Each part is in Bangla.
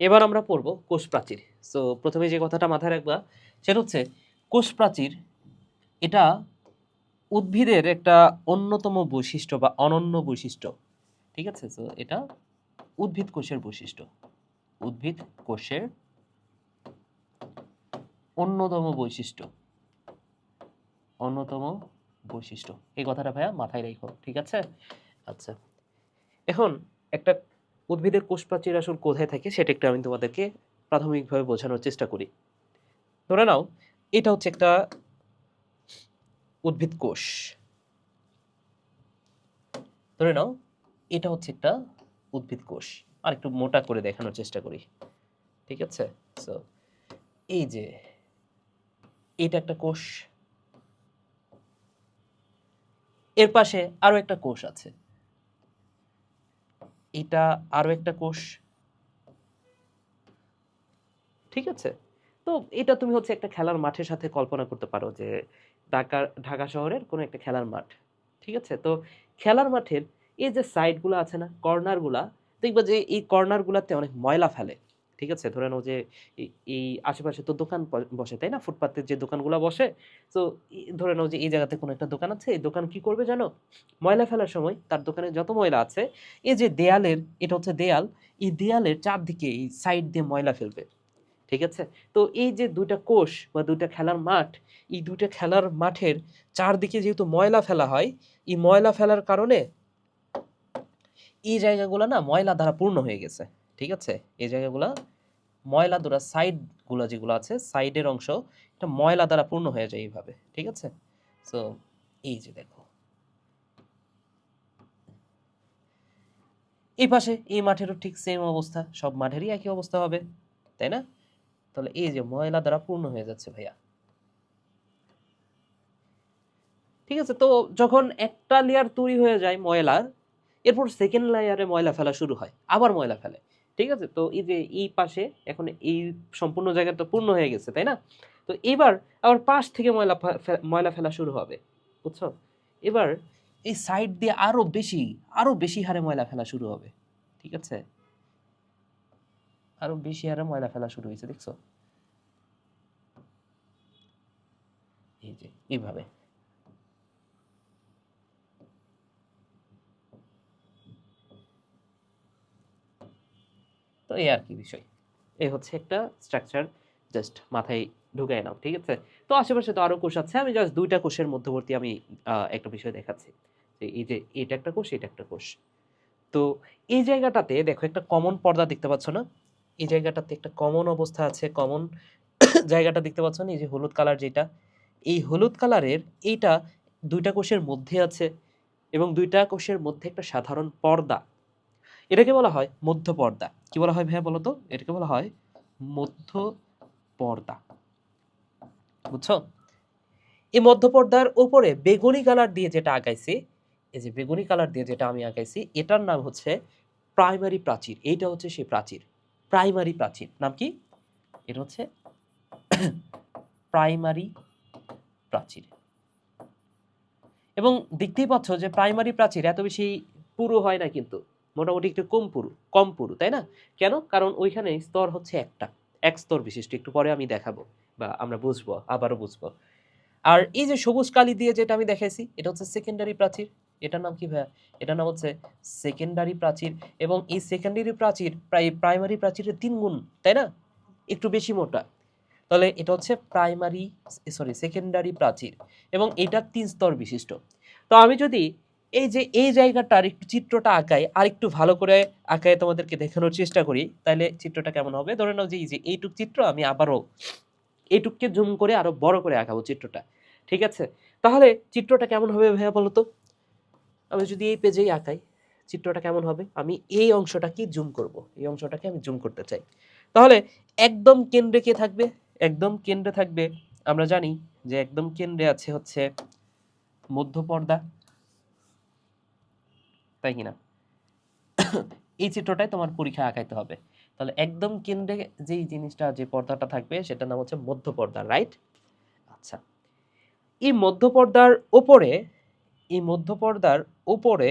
এবার আমরা পড়ব কোষ প্রাচীর। সো প্রথমে যে কথাটা মাথায় রাখবা সেটা হচ্ছে কোষ প্রাচীর এটা উদ্ভিদের একটা অন্যতম বৈশিষ্ট্য বা অনন্য বৈশিষ্ট্য। ঠিক আছে? সো এটা উদ্ভিদ কোষের বৈশিষ্ট্য। উদ্ভিদ কোষের অন্যতম বৈশিষ্ট্য। অন্যতম বৈশিষ্ট্য। এই কথাটা ভাইয়া মাথায় রেখো। ঠিক আছে? আচ্ছা। এখন একটা উদ্ভিদের কোষ প্রাচীর আসলে কোথায় থাকে সেটা একটু আমি তোমাদেরকে প্রাথমিকভাবে বোঝানোর চেষ্টা করি। ধরে নাও এটা হচ্ছে একটা উদ্ভিদ কোষ। ধরে নাও এটা হচ্ছে একটা উদ্ভিদ কোষ। আর একটু মোটা করে দেখানোর চেষ্টা করি। ঠিক আছে? সো এই যে এটা একটা কোষ। এর পাশে আরো একটা কোষ আছে। এটা আরো একটা কোষ। ঠিক আছে? তো এটা তুমি হচ্ছে একটা খেলার মাঠের সাথে কল্পনা করতে পারো যে ঢাকা শহরের কোনো একটা খেলার মাঠ। ঠিক আছে? তো খেলার মাঠের এই যে সাইডগুলো আছে না, কর্নারগুলা, দেখবা যে এই কর্নারগুলাতে অনেক ময়লা ফেলে। ঠিক আছে? ধরে নাও যে এই আশেপাশে তো দোকান বসে, তাই না? ফুটপাতের যে দোকানগুলা বসে। তো ধরে নাও যে এই জায়গাতে কোনো একটা দোকান আছে। এই দোকান কি করবে জানো? ময়লা ফেলার সময় তার দোকানে যত ময়লা আছে, এই যে দেয়ালের, এটা হচ্ছে দেয়াল, এই দেয়ালের চারদিকে এই সাইড দিয়ে ময়লা ফেলবে। ঠিক আছে? তো এই যে ২ টা কোষ বা ২ টা খেলার মাঠ, এই ২ টা খেলার মাঠের চারদিকে যেহেতু ময়লা ফেলা হয়, এই ময়লা ফেলার কারণে এই জায়গাগুলা না ময়লা দ্বারা পূর্ণ হয়ে গেছে। ঠিক আছে? এই জায়গাগুলা ময়লা দ্বারা সাইড গুলা যেগুলো আছে, সাইডের অংশ এটা ময়লা দ্বারা পূর্ণ হয়ে যায় এইভাবে। ঠিক আছে? সো এই যে দেখো। এই পাশে এই মাঠেরও ঠিক সেম অবস্থা। সব মাঠেরই একই অবস্থা হবে। তাই না? তাহলে এই যে ময়লা দ্বারা পূর্ণ হয়ে যাচ্ছে ভাইয়া। ঠিক আছে? তো যখন একটা লেয়ার তৈরি হয়ে যায় ময়লার, এরপর সেকেন্ড লেয়ারে ময়লা ফেলা শুরু হয়। আবার ময়লা ফেলে। ঠিক আছে? তো এই যে এই পাশে এখন এই সম্পূর্ণ জায়গাটা পূর্ণ হয়ে গেছে, তাই না? তো এবার আবার পাশ থেকে ময়লা ফেলা শুরু হবে। বুঝছো? এবার এই সাইড দিয়ে আরো বেশি হারে ময়লা ফেলা শুরু হবে। ঠিক আছে? আরো বেশি হারে ময়লা ফেলা শুরু হয়েছে, দেখছো? এই যে এইভাবে। তো এই আর কি বিষয়। এই হচ্ছে একটা স্ট্রাকচার, জাস্ট মাথায় ঢুকায় নাও। ঠিক আছে? তো আশেপাশে তো আরো কোষ আছে। আমি জাস্ট ২ টা কোষের মধ্যবর্তী আমি একটা বিষয় দেখাচ্ছি। যে এই যে এটা একটা কোষ, এটা একটা কোষ। তো এই জায়গাটাতে দেখো একটা কমন পর্দা দেখতে পাচ্ছ না? এই জায়গাটাতে একটা কমন অবস্থা আছে, কমন জায়গাটা দেখতে পাচ্ছ না? এই যে হলুদ কালার যেটা, এই হলুদ কালারের এইটা ২ টা কোষের মধ্যে আছে এবং ২ টা কোষের মধ্যে একটা সাধারণ পর্দা। এটাকে বলা হয় মধ্য পর্দা। কি বলা হয় ভাইয়া বলো তো? এটাকে বলা হয় মধ্য পর্দা। বুঝছো? এই মধ্য পর্দার উপরে বেগুনি কালার দিয়ে যেটা আঁকাইছি, এই যে বেগুনি কালার দিয়ে যেটা আমি আঁকাইছি, এটার নাম হচ্ছে প্রাইমারি প্রাচীর। এইটা হচ্ছে সেই প্রাচীর। প্রাইমারি প্রাচীর। নাম কি? এটা হচ্ছে প্রাইমারি প্রাচীর। এবং দেখতেই পাচ্ছ যে প্রাইমারি প্রাচীর এত বেশি পুরু হয় না কিন্তু। মোটামুটি একটু কম পুরু, তাই না? কেন? কারণ ওইখানে স্তর হচ্ছে একটা। এক স্তর বিশিষ্ট। একটু পরে আমি দেখাবো বা আমরা বুঝবো, আবারও বুঝবো। আর এই যে সবুজ কালি দিয়ে যেটা আমি দেখাইছি, এটা হচ্ছে সেকেন্ডারি প্রাচীর। এটার নাম কি ভাইয়া? এটার নাম হচ্ছে সেকেন্ডারি প্রাচীর। এবং এই সেকেন্ডারি প্রাচীর প্রায় প্রাইমারি প্রাচীরের ৩ গুণ, তাই না? একটু বেশি মোটা। তাহলে এটা হচ্ছে সেকেন্ডারি প্রাচীর এবং এটা ৩ স্তর বিশিষ্ট। তো আমি যদি এই যে এই জায়গাটার একটু চিত্রটা আঁকাই, আরেকটু ভালো করে আঁকায়ে তোমাদেরকে দেখানোর চেষ্টা করি, তাইলে চিত্রটা কেমন হবে? ধরে নাও যে এই যে এইটুক চিত্র আমি আবারও এইটুককে জুম করে আরো বড় করে আঁকাবো চিত্রটা। ঠিক আছে? তাহলে চিত্রটা কেমন হবে ভাইয়া বলো তো? আমি যদি এই পেজেই আঁকাই, চিত্রটা কেমন হবে? আমি এই অংশটাকে জুম করব। এই অংশটাকে আমি জুম করতে চাই। তাহলে একদম কেন্দ্রে কে থাকবে? একদম কেন্দ্রে থাকবে, আমরা জানি যে একদম কেন্দ্রে আছে হচ্ছে মধ্য পর্দা, তাই কিনা? এই চিত্রটাই তোমার পরীক্ষায় আঁকাইতে হবে। তাহলে একদম কেন্দ্রে যেই জিনিসটা, যে পর্দাটা থাকবে সেটার নাম হচ্ছে মধ্য পর্দা, রাইট? আচ্ছা। এই মধ্য পর্দার উপরে, এই মধ্য পর্দার উপরে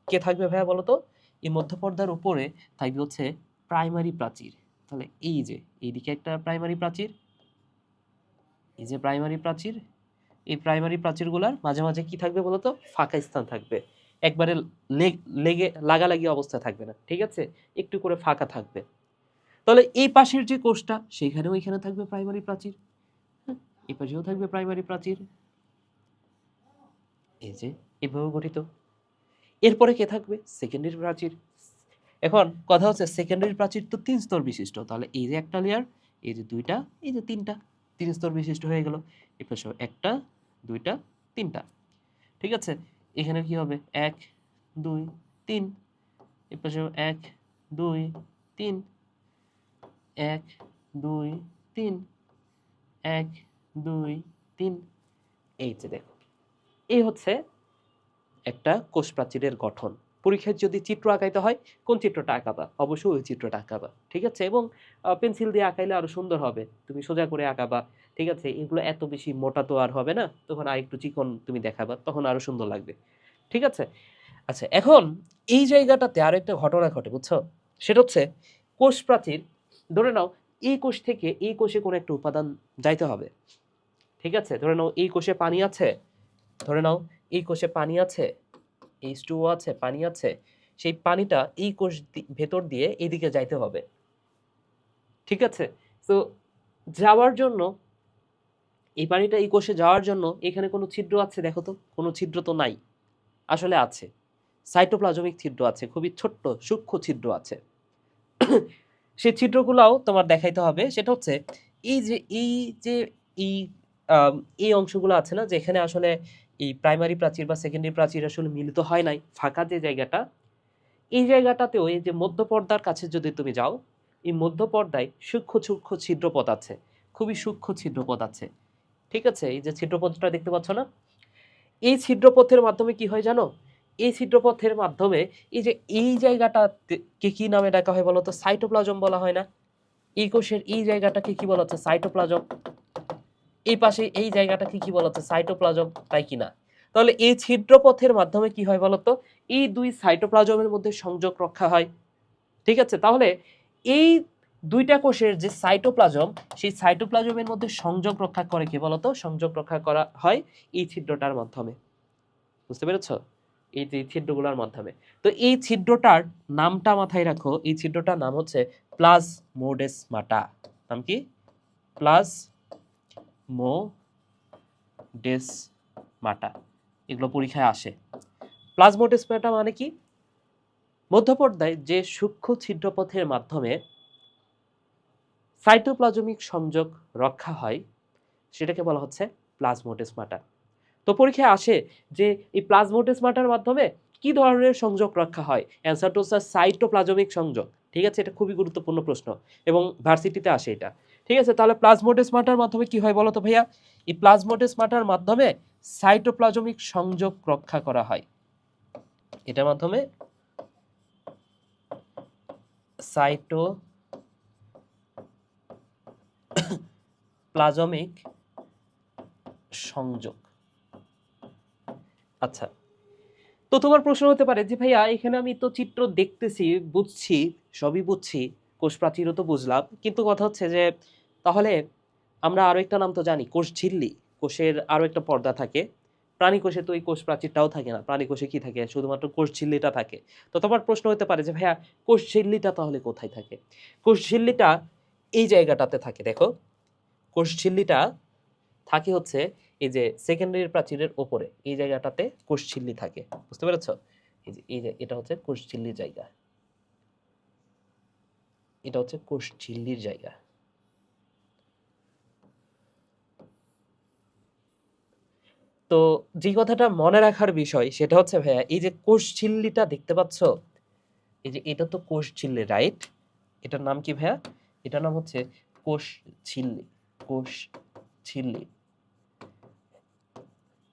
কে থাকবে ভাইয়া বলো তো? এই মধ্য পর্দার উপরে থাকবে হচ্ছে প্রাইমারি প্রাচীর। তাহলে এই যে এইদিকে একটা প্রাইমারি প্রাচীর, এই যে প্রাইমারি প্রাচীর, এই প্রাইমারি প্রাচীরগুলোর মাঝে মাঝে কি থাকবে বলতো, ফাঁকা স্থান থাকবে, একবারে লেগে লাগালাগি অবস্থা থাকবে না, ঠিক আছে, একটু করে ফাঁকা থাকবে। তাহলে এই পাশের যে কোষটা সেখানেও এখানে থাকবে প্রাইমারি প্রাচীর, হ্যাঁ, এই পাশেও থাকবে প্রাইমারি প্রাচীর, এই যে এভাবে গঠিত। এরপরে কে থাকবে, সেকেন্ডারি প্রাচীর। এখন কথা হচ্ছে সেকেন্ডারি প্রাচীর তো 3 স্তর বিশিষ্ট, তাহলে এই যে একটা লেয়ার, এই যে দুইটা, এই যে তিনটা, 3 স্তর বিশিষ্ট হয়ে গেল। এই পাশে একটা, দুইটা, তিনটা, ঠিক আছে। এখানে কি হবে, 1 2 3, এই পাশেও 1 2 3, 1 2 3, 1 2 3। এই যে দেখো, এই হচ্ছে একটা কোষ প্রাচীরের গঠন। পরীক্ষায় যদি চিত্র আঁকাইতে হয়, কোন চিত্রটা আঁকাবা, অবশ্যই ওই চিত্রটা আঁকাবা, ঠিক আছে। এবং পেন্সিল দিয়ে আঁকাইলে আরো সুন্দর হবে, তুমি সোজা করে আঁকাবা, ঠিক আছে। এগুলো এত বেশি মোটা তো আর হবে না, তখন আর একটু চিকন তুমি দেখাবা, তখন আরো সুন্দর লাগবে, ঠিক আছে। আচ্ছা, এখন এই জায়গাটাতে আরো একটা ঘটনা ঘটে, বুঝছো। সেটা হচ্ছে কোষ প্রাচীর, ধরে নাও এই কোষ থেকে এই কোষে কোনো একটা উপাদান যাইতে হবে, ঠিক আছে। ধরে নাও এই কোষে পানি আছে, ধরে নাও এই কোষে পানি আছে, H2O আছে, পানি আছে, সেই পানিটা এই কোষ ভেতর দিয়ে এদিকে যাইতে হবে, ঠিক আছে। তো যাওয়ার জন্য, এই পানিটা এই কোষে যাওয়ার জন্য এখানে কোনো ছিদ্র আছে দেখো তো, কোনো ছিদ্র তো নাই, আসলে আছে, সাইটোপ্লাজমিক ছিদ্র আছে, খুবই ছোট্ট সূক্ষ্ম ছিদ্র আছে। সেই ছিদ্রগুলাও তোমার দেখাইতে হবে। সেটা হচ্ছে এই যে যে এই এই অংশগুলো আছে না, যেখানে আসলে এই প্রাইমারি প্রাচীর বা সেকেন্ডারি প্রাচীর আসলে মিলিত হয় নাই, ফাঁকা যে জায়গাটা, এই জায়গাটাতেও এই যে মধ্যপর্দার কাছে যদি তুমি যাও, এই মধ্যপর্দায় সূক্ষ্ম সূক্ষ্ম ছিদ্রপথ আছে, খুবই সূক্ষ্ম ছিদ্রপথ আছে, ঠিক আছে। এই যে ছিদ্রপথটা দেখতে পাচ্ছ না, এই ছিদ্রপথের মাধ্যমে কি হয় জানো, এই ছিদ্রপথের মাধ্যমে এই যে এই জায়গাটাকে কি নামে ডাকা হয় বলতো, সাইটোপ্লাজম বলা হয় না। এই কোষের এই জায়গাটাকে কি বলা হচ্ছে, সাইটোপ্লাজম। এই পাশে এই জায়গাটাকে কি বলা হচ্ছে, সাইটোপ্লাজম, তাই কিনা। তাহলে এই ছিদ্রপথের মাধ্যমে কি হয় বলতো, এই দুই সাইটোপ্লাজমের মধ্যে সংযোগ রক্ষা হয়, ঠিক আছে। তাহলে এই দুইটা কোষের যে সাইটোপ্লাজম, সেই সাইটোপ্লাজমের মধ্যে সংযোগ রক্ষা করে কি বলতো, সংযোগ রক্ষা করা হয় এই ছিদ্রটার মাধ্যমে, বুঝতে পেরেছো, এই যে ছিদ্রগুলোর মাধ্যমে। তো এই ছিদ্রটার নামটা মাথায় রাখো, এই ছিদ্রটার নাম হচ্ছে প্লাজমোডেসমাটা। নাম কি, প্লাজমোডেসমাটা, এগুলো পরীক্ষায় আসে। প্লাজমোডেসমাটা মানে কি, মধ্যপর্দায় যে সূক্ষ্ম ছিদ্রপথের মাধ্যমে সাইটোপ্লাজমিক সংযোগ রক্ষা হয়, সেটাকে বলা হচ্ছে প্লাজমোডেসমাটা। তো পরীক্ষায় আসে যে এই প্লাজমোডেসমাটার মাধ্যমে কি ধরনের সংযোগ রক্ষা হয়, অ্যান্সারটা হচ্ছে সাইটোপ্লাজমিক সংযোগ, ঠিক আছে। এটা খুবই গুরুত্বপূর্ণ প্রশ্ন এবং ভার্সিটিতে আসে এটা, ঠিক আছে। তাহলে প্লাজমোডেসমাটার মাধ্যমে কি হয় বলো তো ভাইয়া, এই প্লাজমোডেসমাটার মাধ্যমে সাইটোপ্লাজমিক সংযোগ রক্ষা করা হয়, এটার মাধ্যমে সাইটোপ্লাজমিক সংযোগ। আচ্ছা, তো তোমার প্রশ্ন হতে পারে যে ভাইয়া এখানে আমি তো চিত্র দেখতেছি, বুঝছি, সবই বুঝছি, কোষ প্রাচীরও তো বুঝলাম, কিন্তু কথা হচ্ছে যে তাহলে আমরা আরো একটা নাম তো জানি, কোষ ঝিল্লি। কোষের আরো একটা পর্দা থাকে, প্রাণী কোষে তো এই কোষ প্রাচীরটাও থাকে না, প্রাণী কোষে কি থাকে, শুধুমাত্র কোষ ঝিল্লিটা থাকে। তো তোমার প্রশ্ন হতে পারে যে ভাইয়া কোষ ঝিল্লিটা তাহলে কোথায় থাকে। কোষ ঝিল্লিটা এই জায়গাটাতে থাকে, দেখো, কোষ ঝিল্লিটা থাকে হচ্ছে এই যে সেকেন্ডারি প্রাচীরের ওপরে, এই জায়গাটাতে কোষঝিল্লি থাকে, বুঝতে পেরেছো। এই যে এটা হচ্ছে কোষঝিল্লির জায়গা, এটা হচ্ছে কোষঝিল্লির জায়গা। তো যে কথাটা মনে রাখার বিষয় সেটা হচ্ছে ভাইয়া, এই যে কোষঝিল্লিটা দেখতে পাচ্ছ, এই যে এটা তো কোষঝিল্লি, রাইট। এটার নাম কি ভাইয়া, এটার নাম হচ্ছে কোষঝিল্লি, কোষঝিল্লি।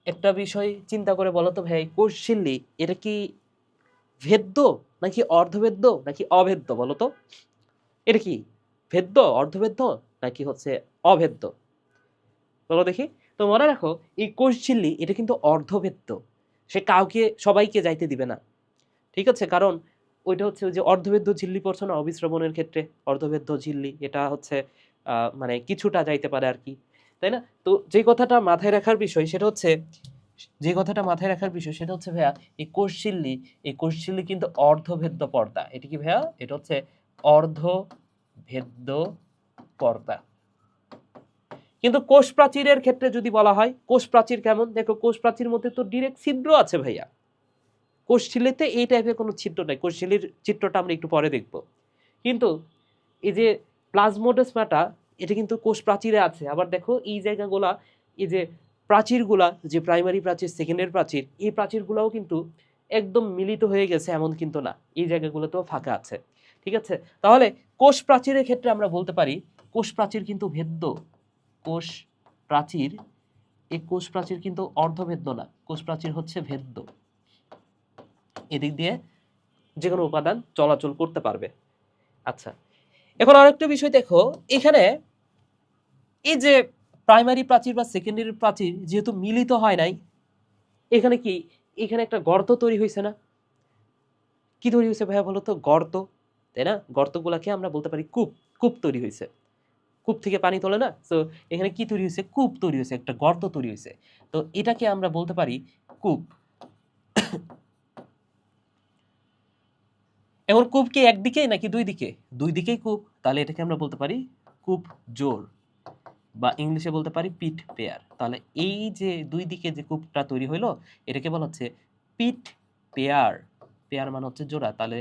একটা বিষয় চিন্তা করে বলো তো ভাই, কোষঝিল্লি এটা কি ভেদ্য নাকি অর্ধভেদ্য নাকি অভেদ্য বলো তো, এটা কি ভেদ্য, অর্ধভেদ্য, নাকি হচ্ছে অভেদ্য, বলো দেখি। তো মনে রাখো এই কোষঝিল্লি এটা কিন্তু অর্ধভেদ্য, সে কাউকে সবাইকে যাইতে দিবে না, ঠিক আছে। কারণ ওইটা হচ্ছে ওই যে অর্ধবেদ্য ঝিল্লি পড়ছো না অবিশ্রবণের ক্ষেত্রে, অর্ধবেদ্য ঝিল্লি, এটা হচ্ছে মানে কিছুটা যাইতে পারে আর কি, তাই না? তো যে কথাটা মাথায় রাখার বিষয় সেটা হচ্ছে, ভাইয়া এই কোষঝিল্লি, কিন্তু অর্ধভেদ্য পর্দা। এটা কি ভাইয়া? এটা হচ্ছে অর্ধভেদ্য পর্দা। কিন্তু কোষ প্রাচীরের ক্ষেত্রে যদি বলা হয়, কোষ প্রাচীর কেমন? দেখো কোষ প্রাচীর মধ্যে তো ডিরেক্ট ছিদ্র আছে ভাইয়া, কোষঝিল্লিতে এই টাইপের কোনো ছিদ্র নাই। কোষঝিল্লির চিত্রটা আমরা একটু পরে দেখব। কিন্তু এই যে প্লাজমোডেসমাটা, এটা কিন্তু কোষ প্রাচীরে আছে। আবার দেখো এই জায়গাগুলা, এই যে প্রাচীরগুলা, যে প্রাইমারি প্রাচীর, সেকেন্ডারি প্রাচীর, এই প্রাচীরগুলাও কিন্তু একদম মিলিত হয়ে গেছে এমন কিন্তু না, এই জায়গাগুলোতেও ফাঁকা আছে। ঠিক আছে, তাহলে কোষ প্রাচীরের ক্ষেত্রে আমরা বলতে পারি কোষ প্রাচীর কিন্তু ভেদ্য। কোষ প্রাচীর, এই কোষ প্রাচীর কিন্তু অর্ধভেদ্য না, কোষ প্রাচীর হচ্ছে ভেদ্য। এদিক দিয়ে যে কোনো উপাদান চলাচল করতে পারবে। আচ্ছা, এখন আরেকটা বিষয় দেখো, এখানে এই যে প্রাইমারি প্রাচীর বা সেকেন্ডারি প্রাচীর যেহেতু মিলিত হয় নাই, এখানে কি, এখানে একটা গর্ত তৈরি হয়েছে না? কি তৈরি হয়েছে ভাইয়া বলো তো? গর্ত, তাই না? গর্তগুলাকে আমরা বলতে পারি কূপ। কূপ তৈরি হয়েছে, কূপ থেকে পানি তোলে না, তো এখানে কি তৈরি হয়েছে? কূপ তৈরি হয়েছে, একটা গর্ত তৈরি হয়েছে। তো এটাকে আমরা বলতে পারি কূপ। এখন কূপ কি একদিকেই নাকি দুই দিকে? দুই দিকেই কূপ, তাহলে এটাকে আমরা বলতে পারি কূপ জোর, বা ইংলিশে বলতে পারি পিট পেয়ার। তাহলে এই যে দুই দিকে যে কূপটা তৈরি হইলো, এটাকে বলা হচ্ছে পিট পেয়ার। পেয়ার মানে হচ্ছে জোড়া, তাহলে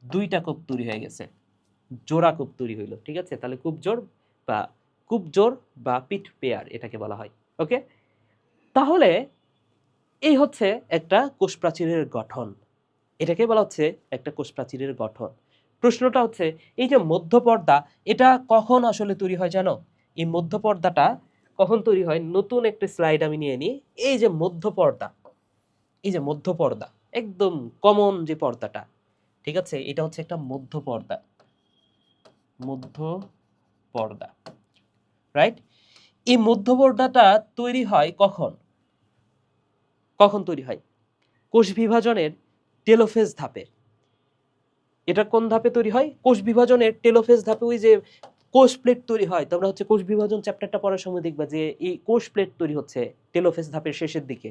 দুইটা কূপ তৈরি হয়ে গেছে, জোড়া কূপ তৈরি হইলো। ঠিক আছে, তাহলে কূপ জোর বা পিট পেয়ার এটাকে বলা হয়। ওকে, তাহলে এই হচ্ছে একটা কোষ প্রাচীরের গঠন, এটাকে বলা হচ্ছে একটা কোষ প্রাচীরের গঠন। প্রশ্নটা হচ্ছে এই যে মধ্যপর্দা, এটা কখন আসলে তৈরি হয় জানো? এই মধ্যপর্দাটা কখন তৈরি হয়? নতুন একটা স্লাইড আমি নিয়ে নিই। এই যে মধ্যপর্দা, এই যে মধ্যপর্দা, একদম কমন যে পর্দাটা, ঠিক আছে, এটা হচ্ছে একটা মধ্যপর্দা। মধ্যপর্দা, রাইট? এই মধ্যপর্দাটা তৈরি হয় কখন? কখন তৈরি হয়? কোষ বিভাজনের টেলোফেজ ধাপে। এটা কোন ধাপে তৈরি হয়? কোষ বিভাজনের টেলোফেজ ধাপে। ওই যে কোষ প্লেট তৈরি হয়, তোমরা হচ্ছে কোষ বিভাজন চ্যাপ্টারটা পড়ার সময় দেখবা যে এই কোষ প্লেট তৈরি হচ্ছে টেলোফেজ ধাপের শেষের দিকে।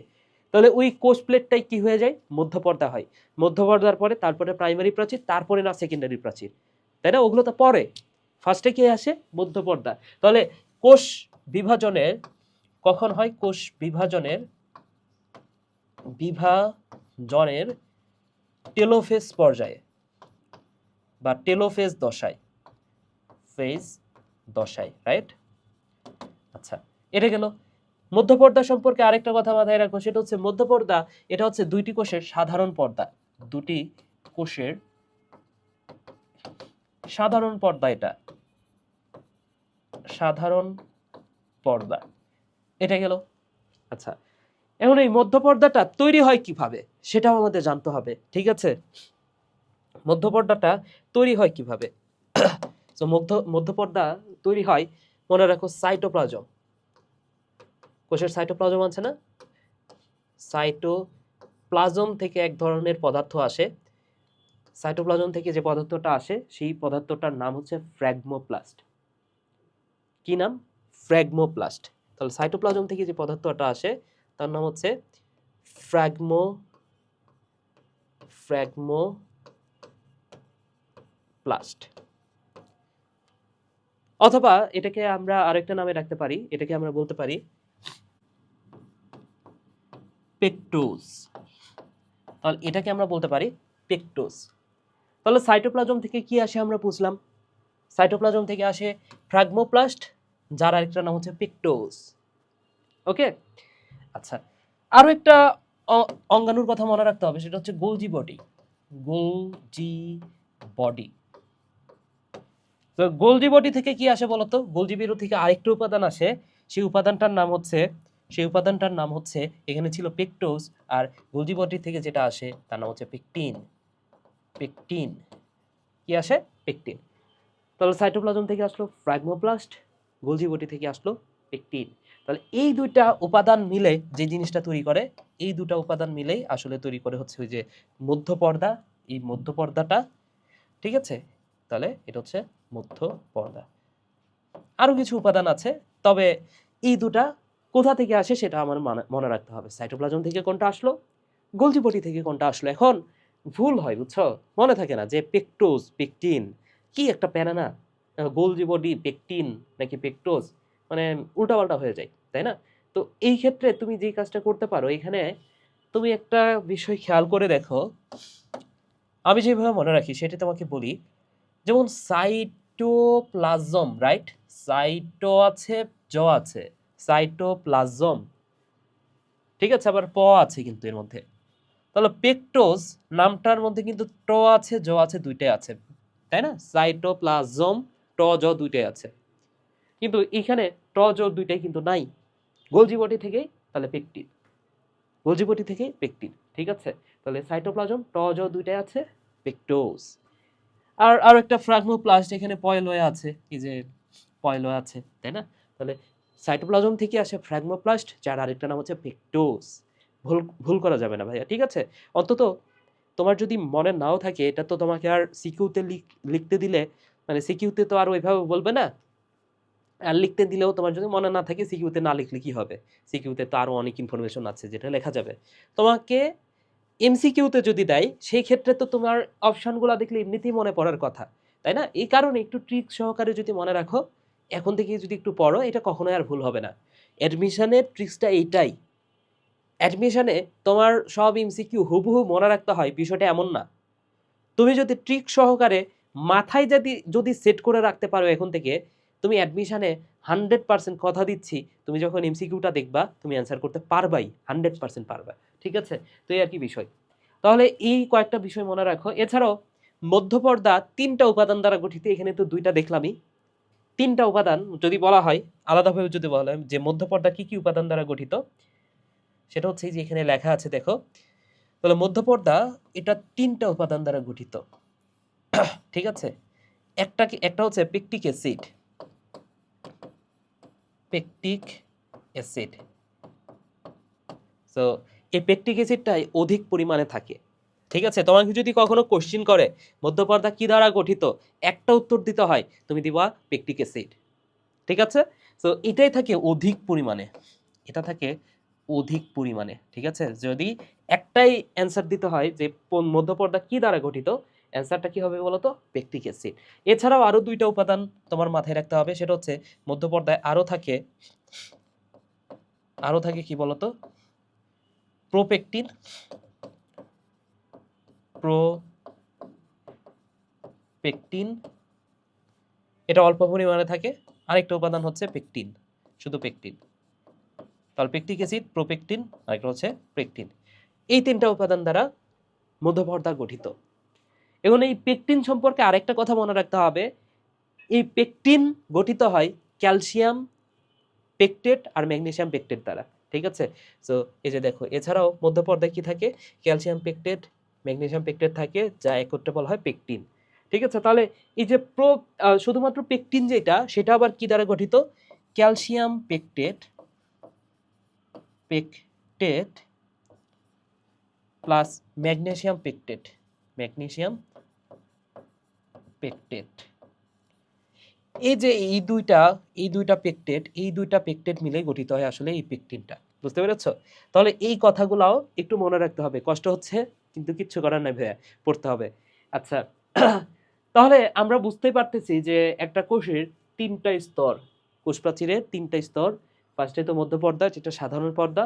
তাহলে ওই কোষ প্লেটটাই কি হয়ে যায়? মধ্যপর্দা হয়। মধ্যপর্দার পরে তারপরে প্রাইমারি প্রাচীর, তারপরে না সেকেন্ডারি প্রাচীর, তাই না? ওগুলো তো পরে, ফার্স্টে কি আসে? মধ্যপর্দা। তাহলে কোষ বিভাজনের কখন হয়? কোষ বিভাজনের টেলোফেজ পর্যায়ে বা টেলোফেজ দশায়, রাইট? আচ্ছা, এটা গেল মধ্যপর্দা সম্পর্কে। আরেকটা কথা মাথায় রাখো, সেটা হচ্ছে মধ্যপর্দা, এটা হচ্ছে দুইটি কোষের সাধারণ পর্দা। দুটি কোষের সাধারণ পর্দা, এটা সাধারণ পর্দা, এটা গেল। আচ্ছা, এখন এই মধ্যপর্দাটা তৈরি হয় কিভাবে সেটাও আমাদের জানতে হবে। ঠিক আছে, মধ্যপর্দাটা তৈরি হয় কিভাবে? তো মধ্যপর্দা তৈরি হয়, মনে রাখো, সাইটোপ্লাজম। কোষের সাইটোপ্লাজম আছে না? সাইটোপ্লাজম থেকে এক ধরনের পদার্থ আসে। সাইটোপ্লাজম থেকে যে পদার্থটা আসে সেই পদার্থটার নাম হচ্ছে ফ্র্যাগমোপ্লাস্ট। কি নাম? ফ্র্যাগমোপ্লাস্ট। তাহলে সাইটোপ্লাজম থেকে যে পদার্থটা আসে তার নাম হচ্ছে ফ্র্যাগমোপ্লাস্ট। অথবা এটাকে আমরা আরেকটা নামে রাখতে পারি, এটাকে আমরা বলতে পারি পেকটোজ। তাহলে এটাকে আমরা বলতে পারি পেকটোজ। তাহলে সাইটোপ্লাজম থেকে কি আসে আমরা বুঝলাম। সাইটোপ্লাজম থেকে আসে ফ্র্যাগমোপ্লাস্ট, যার আরেকটা নাম হচ্ছে পেকটোজ। ওকে, আচ্ছা, আরো একটা অঙ্গাণুর কথা মনে রাখতে হবে, সেটা হচ্ছে গোলজি বডি। Golgi body. তো গোলজি বডি থেকে কি আসে বলতো? গোলজি বডি থেকে আরেকটা উপাদান আসে, সেই উপাদানটার নাম হচ্ছে এখানে ছিল পেকটোজ, আর গোলজি বডি থেকে যেটা আসে তার নাম হচ্ছে পেকটিন। কি আসে? পেকটিন। তাহলে সাইটোপ্লাজম থেকে আসলো ফ্র্যাগমোপ্লাস্ট, গোলজি বডি থেকে আসলো পেকটিন। তাহলে এই দুইটা উপাদান মিলে যে জিনিসটা তৈরি করে, এই দুটো উপাদান মিলেই আসলে তৈরি করে হচ্ছে ওই যে মধ্যপর্দা এই মধ্য পর্দাটা, ঠিক আছে? তাহলে এটা হচ্ছে মধ্য পর্দা। আরো কিছু উপাদান আছে, তবে এই দুটা কোথা থেকে আসে সেটা আমার মনে রাখতে হবে। সাইটোপ্লাজম থেকে কোনটা আসলো, গোলজি বডি থেকে কোনটা আসলো। এখন ভুল হয়, বুঝছো, মনে থাকে না যে পেকটোজ পেকটিন কি একটা প্যারা না, গোলজি বডি পেকটিন নাকি পেকটোজ, মানে উল্টাপাল্টা হয়ে যায়, তাই না? তো এই ক্ষেত্রে তুমি যে কাজটা করতে পারো, এখানে তুমি একটা বিষয় খেয়াল করে দেখো, আমি যেভাবে মনে রাখি সেটা তোমাকে বলি। যেমন সাইটোপ্লাজম, রাইট? সাইটো আছে, জ আছে, সাইটোপ্লাজম, ঠিক আছে? আবার প আছে কিন্তু এর মধ্যে। তাহলে পেকটোজ নামটার মধ্যে কিন্তু ট আছে, জ আছে, দুইটাই আছে, তাই না? সাইটোপ্লাজম, ট জ দুইটাই আছে, কিন্তু এখানে ট জ দুইটাই কিন্তু নাই। গোলজি বডি থেকেই তাহলে পেকটিন, গোলজি বডি থেকেই পেকটিন, ঠিক আছে? তাহলে সাইটোপ্লাজম ট জ দুইটাই আছে, পেকটোজ। আর একটা ফ্রাগমোপ্লাস্ট এখানে পয়লয়ে আছে, এই যে পয়লয়ে আছে, তাই না? তাহলে সাইটোপ্লাজম থেকে আসে ফ্রাগমোপ্লাস্ট, যার আরেকটা নাম হচ্ছে পেকটোজ। ভুল ভুল করা যাবে না ভাইয়া, ঠিক আছে? অন্তত তোমার যদি মনে নাও থাকে, এটা তো তোমাকে আর সিকিউতে লিখতে দিলে, মানে সিকিউতে তো আর ওইভাবে বলবে না, আর লিখতে দিলেও তোমার যদি মনে না থাকে, সিকিউতে না লিখলে কি হবে? সিকিউতে তো আরো অনেক ইনফরমেশন আছে যেটা লেখা যাবে। তোমাকে এমসিকিউতে যদি দেয়, সেই ক্ষেত্রে তো তোমার অপশনগুলো দেখলে এমনিতেই মনে পড়ার কথা, তাই না? এই কারণে একটু ট্রিক সহকারে যদি মনে রাখো, এখন থেকে যদি একটু পড়ো, এটা কখনোই আর ভুল হবে না। অ্যাডমিশনের ট্রিক্সটা এইটাই। অ্যাডমিশনে তোমার সব এমসিকিউ হুবহু মনে রাখতে হয়, বিষয়টা এমন না। তুমি যদি ট্রিক সহকারে মাথায় যদি যদি সেট করে রাখতে পারো এখন থেকে, তুমি অ্যাডমিশনে 100% কথা দিচ্ছি, তুমি যখন এমসিকিউটা দেখবা তুমি অ্যান্সার করতে পারবাই, 100% পারবা, ঠিক আছে? তো এই আর কি বিষয়। তাহলে এই কয়েকটা বিষয় মনে রাখো। এছাড়াও মধ্যপর্দা 3টা উপাদান দ্বারা গঠিত, এখানে তো 2টা দেখলামই। 3টা উপাদান যদি বলা হয়, আলাদাভাবে যদি বলা হয় যে মধ্যপর্দা কি কি উপাদান দ্বারা গঠিত, সেটা হচ্ছে যে এখানে লেখা আছে দেখো। তাহলে মধ্যপর্দা এটা 3টা উপাদান দ্বারা গঠিত, ঠিক আছে? একটা হচ্ছে pectic acid, pectic acid. So এই পেকটিক অ্যাসিডটাই অধিক পরিমাণে থাকে, ঠিক আছে? তোমাকে যদি কখনো কোশ্চিন করে মধ্যপর্দা কি দ্বারা গঠিত, একটা উত্তর দিতে হয়, তুমি দিবা পেকটিক অ্যাসিড, ঠিক আছে? সো এটাই থাকে অধিক পরিমাণে, এটা থাকে অধিক পরিমাণে, ঠিক আছে? যদি একটাই অ্যান্সার দিতে হয় যে মধ্যপর্দা কি দ্বারা গঠিত, অ্যান্সারটা কি হবে বলতো? Pectic acid. এছাড়াও আরো 2টা উপাদান তোমার মাথায় রাখতে হবে, সেটা হচ্ছে মধ্যপর্দায় আরো থাকে কি বলতো? প্রোপেকটিন, প্রোপেকটিন এটা অল্প পরিমাণে থাকে। আরেকটা উপাদান হচ্ছে পেকটিন, শুধু পেকটিন। তাহলে পেকটিক অ্যাসিড, প্রোপেকটিন, আরেকটা হচ্ছে পেকটিন। এই 3টা উপাদান দ্বারা মধ্যপর্দা গঠিত। এখন এই পেকটিন সম্পর্কে আরেকটা কথা মনে রাখতে হবে, এই পেকটিন গঠিত হয় ক্যালসিয়াম পেকটেট আর ম্যাগনেসিয়াম পেকটেট দ্বারা, ঠিক আছে? সো এই যে দেখো, এছাড়াও মধ্যপর্দায় কি থাকে? ক্যালসিয়াম পেকটেট, ম্যাগনেসিয়াম পেকটেট থাকে, যা একত্রে বলা হয় পেকটিন, ঠিক আছে? তাহলে এই যে শুধুমাত্র পেকটিন যেটা, সেটা আবার কি দ্বারা গঠিত? Calcium pectate, pectate plus magnesium pectate, magnesium pectate. এই যে এই দুইটা পেকটেট মিলে গঠিত হয় আসলে এই পেকটিনটা, বুঝতে পেরেছো? তাহলে এই কথাগুলাও একটু মনে রাখতে হবে, কষ্ট হচ্ছে কিন্তু কিচ্ছু করার নাই ভাইয়া, পড়তে হবে। আচ্ছা, তাহলে আমরা বুঝতেই পারতেছি যে একটা কোষের 3টা স্তর, কোষ প্রাচীরের 3টা স্তর। ফার্স্টে তো মধ্যপর্দা, যেটা সাধারণ পর্দা,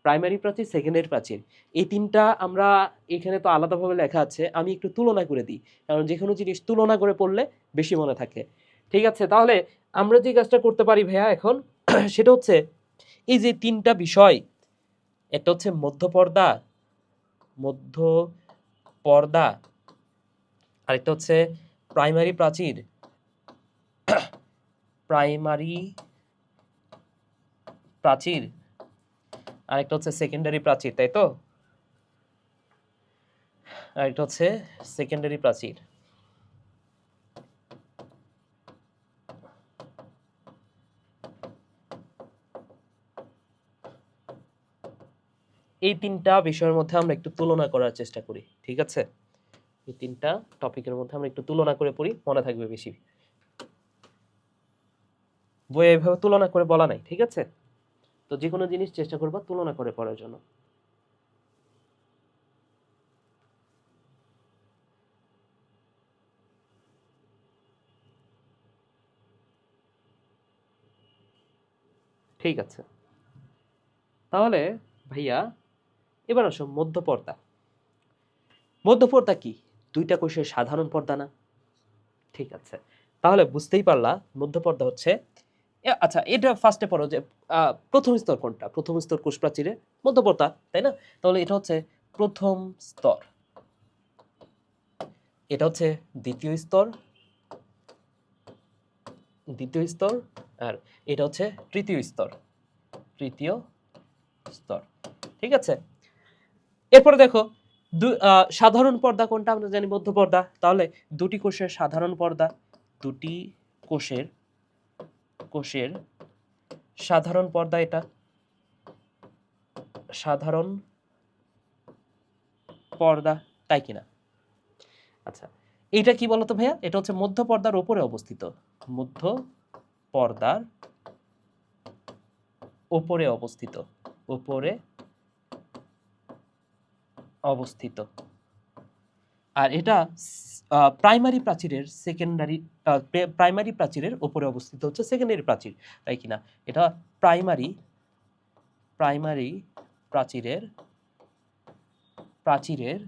প্রাইমারি প্রাচীর, সেকেন্ডারি প্রাচীর। এই 3টা আমরা এখানে তো আলাদাভাবে লেখা আছে, আমি একটু তুলনা করে দিই, কারণ যে কোনো জিনিস তুলনা করে পড়লে বেশি মনে থাকে, ঠিক আছে? তাহলে আমরা যে কাজটা করতে পারি ভাইয়া এখন, সেটা হচ্ছে এই যে 3টা বিষয়, একটা হচ্ছে মধ্যপর্দা, মধ্যপর্দা, আরেকটা হচ্ছে প্রাইমারি প্রাচীর, প্রাইমারি প্রাচীর, আরেকটা হচ্ছে সেকেন্ডারি প্রাচীর, তাই তো? আরেকটা হচ্ছে সেকেন্ডারি প্রাচীর। এই 3টা বিষয়ের মধ্যে আমরা একটু তুলনা করার চেষ্টা করি, ঠিক আছে? এই তিনটা টপিকের মধ্যে আমরা একটু তুলনা করে পড়ি, মনে থাকবে বেশি। বইয়ে এইভাবে তুলনা করে বলা নাই, ঠিক আছে? তো যে কোনো জিনিস চেষ্টা করবা তুলনা করে পড়ার জন্য। ঠিক আছে, তাহলে ভাইয়া এবার আসো মধ্যপর্দা। মধ্যপর্দা কি? দুইটা কোষের সাধারণ পর্দা না? ঠিক আছে, তাহলে বুঝতেই পারলা মধ্যপর্দা হচ্ছে আচ্ছা এটা ফার্স্টে পড়ো যে প্রথম স্তর কোনটা? প্রথম স্তর কোষ প্রাচীরে মধ্যপর্দা, তাই না? তাহলে এটা হচ্ছে প্রথম স্তর, এটা হচ্ছে দ্বিতীয় স্তর, দ্বিতীয় স্তর, আর এটা হচ্ছে তৃতীয় স্তর, তৃতীয় স্তর। ঠিক আছে, এরপরে দেখো সাধারণ পর্দা কোনটা? আমরা জানি মধ্যপর্দা। তাহলে দুটি কোষের সাধারণ পর্দা, দুটি কোষের কোষের সাধারণ পর্দা, এটা সাধারণ পর্দা, তাই কিনা? আচ্ছা, এইটা কি বলতো ভাইয়া? এটা হচ্ছে মধ্য পর্দার উপরে অবস্থিত, মধ্য পর্দার উপরে অবস্থিত, উপরে অবস্থিত। আর এটা প্রাইমারি প্রাচীরের সেকেন্ডারি, প্রাইমারি প্রাচীরের উপরে অবস্থিত হচ্ছে সেকেন্ডারি প্রাচীর, তাই কিনা? এটা প্রাইমারি প্রাইমারি প্রাচীরের প্রাচীরের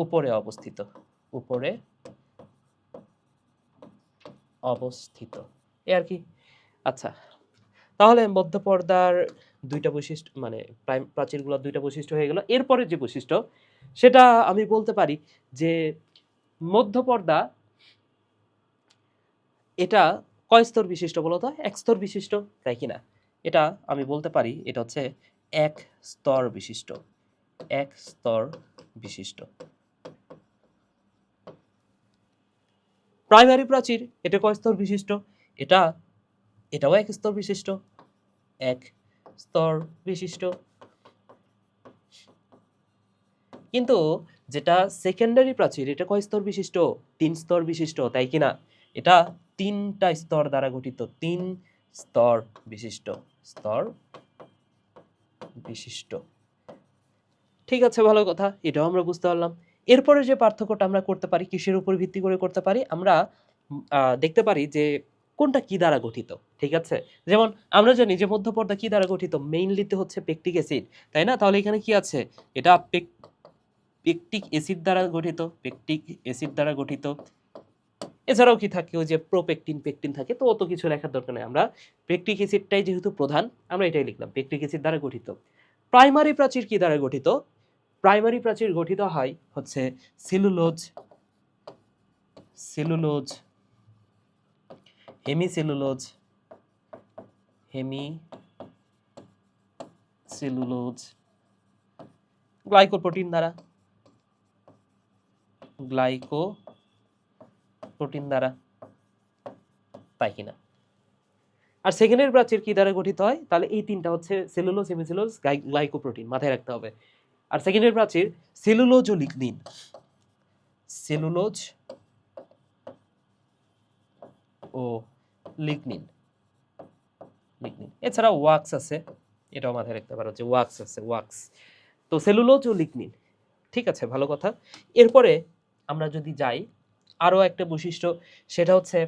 উপরে অবস্থিত, উপরে অবস্থিত, এ আর কি। আচ্ছা, তাহলে মধ্যপর্দার দুইটা বৈশিষ্ট্য, মানে প্রাচীরগুলোর দুইটা বৈশিষ্ট্য হয়ে গেল। এরপরে যে বৈশিষ্ট্য সেটা আমি বলতে পারি যে মধ্যপর্দা এটা কয় স্তর বিশিষ্ট বলতো? এক স্তর বিশিষ্ট, তাই কিনা? এটা আমি বলতে পারি এটা হচ্ছে এক স্তর বিশিষ্ট, এক স্তর বিশিষ্ট। প্রাইমারি প্রাচীর এটা কয় স্তর বিশিষ্ট? এটাও এক স্তর বিশিষ্ট, এক স্তর বিশিষ্ট। কিন্তু যেটা সেকেন্ডারি প্রাচীর এটা কয় স্তর বিশিষ্ট? তিন স্তর বিশিষ্ট, তাই কিনা? এটা তিনটা স্তর দ্বারা গঠিত, তিন স্তর বিশিষ্ট, স্তর বিশিষ্ট। ঠিক আছে, ভালো কথা, এটাও আমরা বুঝতে পারলাম। এরপরে যে পার্থক্যটা আমরা করতে পারি, কিসের উপর ভিত্তি করে করতে পারি? আমরা দেখতে পারি যে কোনটা কি দ্বারা গঠিত। ঠিক আছে, যেমন আমরা জানি যে মধ্যপর্দা কি দ্বারা গঠিত? মেইনলিতে হচ্ছে পেকটিক অ্যাসিড, তাই না? তাহলে এখানে কি আছে? এটা পেকটিক অ্যাসিড দ্বারা গঠিত, পেকটিক অ্যাসিড দ্বারা গঠিত। এছাড়াও কি থাকে? ওই যে প্রোপেকটিন, পেকটিন থাকে, তো অত কিছু লেখার দরকার নেই। আমরা পেকটিক অ্যাসিডটাই যেহেতু প্রধান, আমরা এটাই লিখলাম, পেকটিক অ্যাসিড দ্বারা গঠিত। প্রাইমারি প্রাচীর কি দ্বারা গঠিত? প্রাইমারি প্রাচীর গঠিত হয় হচ্ছে cellulose, cellulose, hemicellulose, hemicellulose, glycoprotein দ্বারা, গ্লাইকোপ্রোটিন দ্বারা, তাই কিনা? আর সেকেন্ডারি প্রাচীর কি দ্বারা গঠিত হয়? তাহলে এই তিনটা হচ্ছে সেলুলোজ, হেমিসেলুলোজ, গ্লাইকোপ্রোটিন, মাথায় রাখতে হবে। আর সেকেন্ডারি প্রাচীর সেলুলোজ ও লিগনিন, সেলুলোজ ও লিগনিন, লিগনিন। এছাড়া ওয়াক্স আছে, এটাও মাথায় রাখতে পারো যে ওয়াক্স আছে, ওয়াক্স। তো সেলুলোজ ও লিগনিন, ঠিক আছে, ভালো কথা। এরপরে আমরা যদি যাই আরও একটা বৈশিষ্ট্য, সেটা হচ্ছে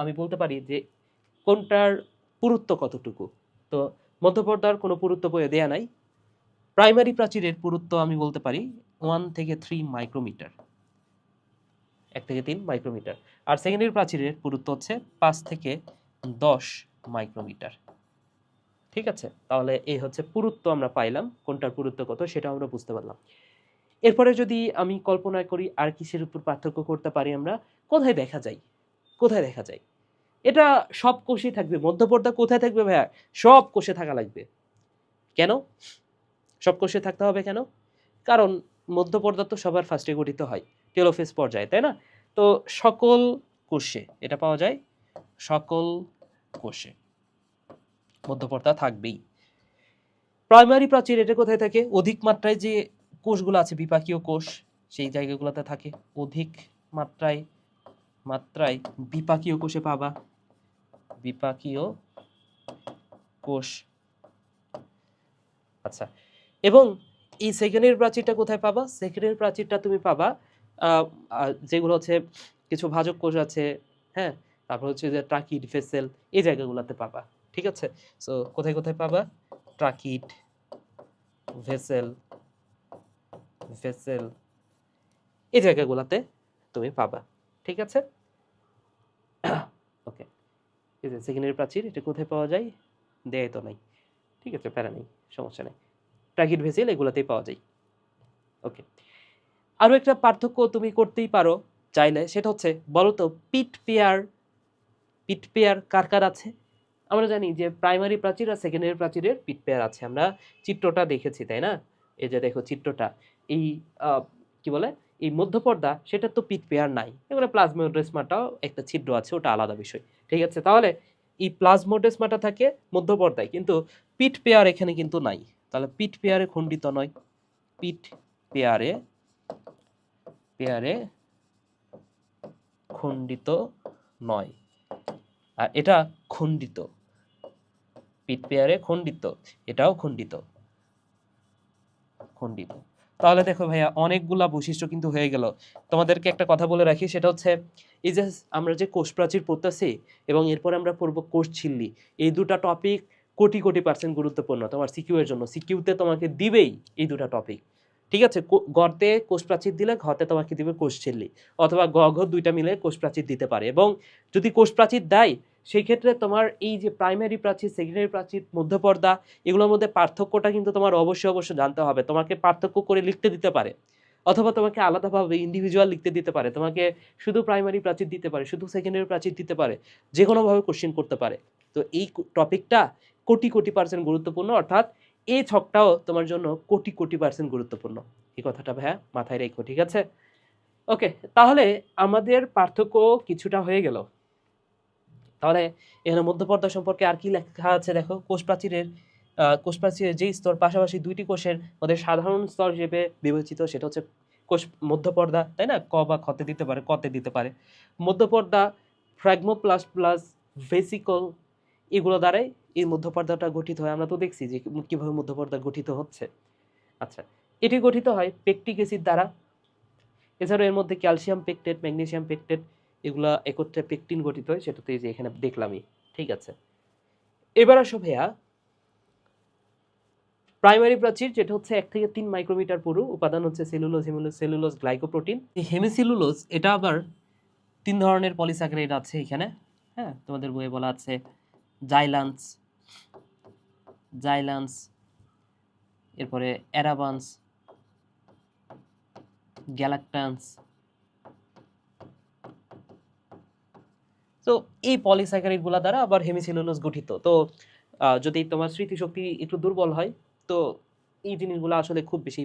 আমি বলতে পারি যে কোনটার পুরুত্ব কতটুকু। তো মধ্যপর্দার কোনো পুরুত্ব বইয়ে দেয়া নাই। প্রাইমারি প্রাচীরের পুরুত্ব আমি বলতে পারি 1 থেকে 3 মাইক্রোমিটার, 1 থেকে 3 মাইক্রোমিটার। আর সেকেন্ডারি প্রাচীরের পুরুত্ব হচ্ছে 5 থেকে 10 মাইক্রোমিটার। ঠিক আছে, তাহলে এই হচ্ছে পুরুত্ব আমরা পাইলাম, কোনটার পুরুত্ব কত সেটা আমরা বুঝতে পারলাম। এরপরে যদি আমি কল্পনা করি আর কিসের উপর পার্থক্য করতে পারি আমরা, কোথায় দেখা যায়? কোথায় দেখা যায়? এটা সব কোষে থাকবে। মধ্যপর্দা কোথায় থাকবে ভাইয়া? সব কোষে থাকা লাগবে। কেন সব কোষে থাকতে হবে? কেন? কারণ মধ্যপর্দা তো সবার ফার্স্টে গঠিত হয় টেলোফেজ পর্যায়ে, তাই না? তো সকল কোষে এটা পাওয়া যায়, সকল কোষে মধ্যপর্দা থাকবেই। প্রাইমারি প্রাচীর এটা কোথায় থাকে? অধিক মাত্রায় যে কোষগুলো আছে বিপাকীয় কোষ, সেই জায়গাগুলোতে থাকে। অধিক মাত্রায় মাত্রায় বিপাকীয় কোষে পাবা, বিপাকীয় কোষ। আচ্ছা, এবং এই সেকেন্ডের প্রাচীরটা কোথায় পাবা? সেকেন্ডের প্রাচীরটা তুমি পাবা যেগুলো হচ্ছে কিছু ভাজক কোষ আছে, হ্যাঁ, তারপর হচ্ছে যে ট্রাকিড, ভেসেল, এই জায়গাগুলোতে পাবা। ঠিক আছে, সো কোথায় কোথায় পাবা? ট্রাকিড, ভেসেল, ভেসেল, এই জায়গাগুলোতে তুমি পাবা। ঠিক আছে, ওকে। এই যে সেকেন্ডের প্রাচীর, এটা কোথায় পাওয়া যায়? দেয় তো নাই। ঠিক আছে, প্যারা নেই, সমস্যা নেই। ট্রাকিড, ভেসেল এগুলোতেই পাওয়া যায়। ওকে, আরও একটা পার্থক্য তুমি করতেই পারো চাইলে, সেটা হচ্ছে বলো তো পিট পেয়ার, পিট পেয়ার কার কার আছে? আমরা জানি যে প্রাইমারি প্রাচীর আর সেকেন্ডারি প্রাচীরের পিট পেয়ার আছে, আমরা চিত্রটা দেখেছি তাই না? এই যে দেখো চিত্রটা, এই কি বলে এই মধ্যপর্দা, সেটা তো পিট পেয়ার নাই। এবারে প্লাজমোডেসমাটাও একটা ছিদ্র আছে, ওটা আলাদা বিষয়। ঠিক আছে, তাহলে এই প্লাজমোডেসমাটা থাকে মধ্যপর্দায়, কিন্তু পিট পেয়ার এখানে কিন্তু নাই। তাহলে পিট পেয়ারে খণ্ডিত নয়, পিট পেয়ারে পেয়ারে খণ্ডিত নয়, আর এটা খণ্ডিত। পিট পেয়ারে খণ্ডিত, এটাও খণ্ডিত, খণ্ডিত। তাহলে দেখো ভাইয়া অনেকগুলা বৈশিষ্ট্য কিন্তু হয়ে গেল। তোমাদেরকে একটা কথা বলে রাখি, সেটা হচ্ছে এই যে আমরা যে কোষ প্রাচীর পড়তেছি এবং এরপরে আমরা পড়ব কোষ ঝিল্লি, এই দুটা টপিক কোটি কোটি % গুরুত্বপূর্ণ তোমার সিকিউ এর জন্য। সিকিউতে তোমাকে দিবেই এই দুটা টপিক। ঠিক আছে, গতে কোষ প্রাচীর দিলে ঘতে তোমাকে দিবে কোষ ঝিল্লি, অথবা গ ঘ দুইটা মিলে কোষ প্রাচীর দিতে পারে। এবং যদি কোষ প্রাচীর দেয় সেই ক্ষেত্রে তোমার এই যে প্রাইমারি প্রাচীর, সেকেন্ডারি প্রাচীর, মধ্যপর্দা, এগুলোর মধ্যে পার্থক্যটা কিন্তু তোমার অবশ্যই জানতে হবে। তোমাকে পার্থক্য করে লিখতে দিতে পারে, অথবা তোমাকে আলাদাভাবে ইন্ডিভিজুয়াল লিখতে দিতে পারে, তোমাকে শুধু প্রাইমারি প্রাচীর দিতে পারে, শুধু সেকেন্ডারি প্রাচীর দিতে পারে, যে কোনোভাবে কোশ্চেন করতে পারে। তো এই টপিকটা কোটি কোটি % গুরুত্বপূর্ণ, অর্থাৎ এই ছকটাও তোমার জন্য কোটি কোটি % গুরুত্বপূর্ণ। এই কথাটা ভাইয়া মাথায় রেখো, ঠিক আছে? ওকে, তাহলে আমাদের পার্থক্য কিছুটা হয়ে গেল। তাহলে এখানে মধ্যপর্দা সম্পর্কে আর কি লেখা আছে দেখো। কোষ প্রাচীরের যে স্তর পাশাপাশি দুইটি কোষের মধ্যে সাধারণ স্তর হিসেবে বিবেচিত, সেটা হচ্ছে কোষ মধ্যপর্দা, তাই না? ক বা খতে দিতে পারে, কতে দিতে পারে। মধ্যপর্দা ফ্র্যাগমোপ্লাস্ট প্লাস ভেসিকল, এগুলো দ্বারাই এই মধ্যপর্দাটা গঠিত হয়। আমরা তো দেখছি যে কিভাবে মধ্যপর্দা গঠিত হচ্ছে। আচ্ছা, এটি গঠিত হয় পেকটিক অ্যাসিড দ্বারা। এছাড়াও এর মধ্যে ক্যালসিয়াম পেকটেট, ম্যাগনেসিয়াম পেকটেট, এগুলা একত্রে পেকটিন গঠিত হয়, সেটা তো এই যে এখানে দেখলামই। ঠিক আছে, এবার আসো ভাইয়া প্রাইমারি প্রাচীর, যেটা হচ্ছে 1 থেকে 3 মাইক্রোমিটার পুরু। উপাদান হচ্ছে সেলুলোজ, হেমিসেলুলোজ, গ্লাইকোপ্রোটিন। এই হেমিসেলুলোজ এটা আবার 3 ধরনের পলিস্যাকারাইড আছে এখানে, হ্যাঁ, তোমাদের বইয়ে বলা আছে জাইলান্স, জাইলান্স, এরপরে অ্যারাবান্স, গ্যালাক্টান্স। তো এই পলিস্যাকারাইডগুলো দ্বারা আবার হেমিসেলুলোজ গঠিত। তো যদি তোমার স্মৃতিশক্তি একটু দুর্বল হয়, তো এই জিনিসগুলো আসলে খুব বেশি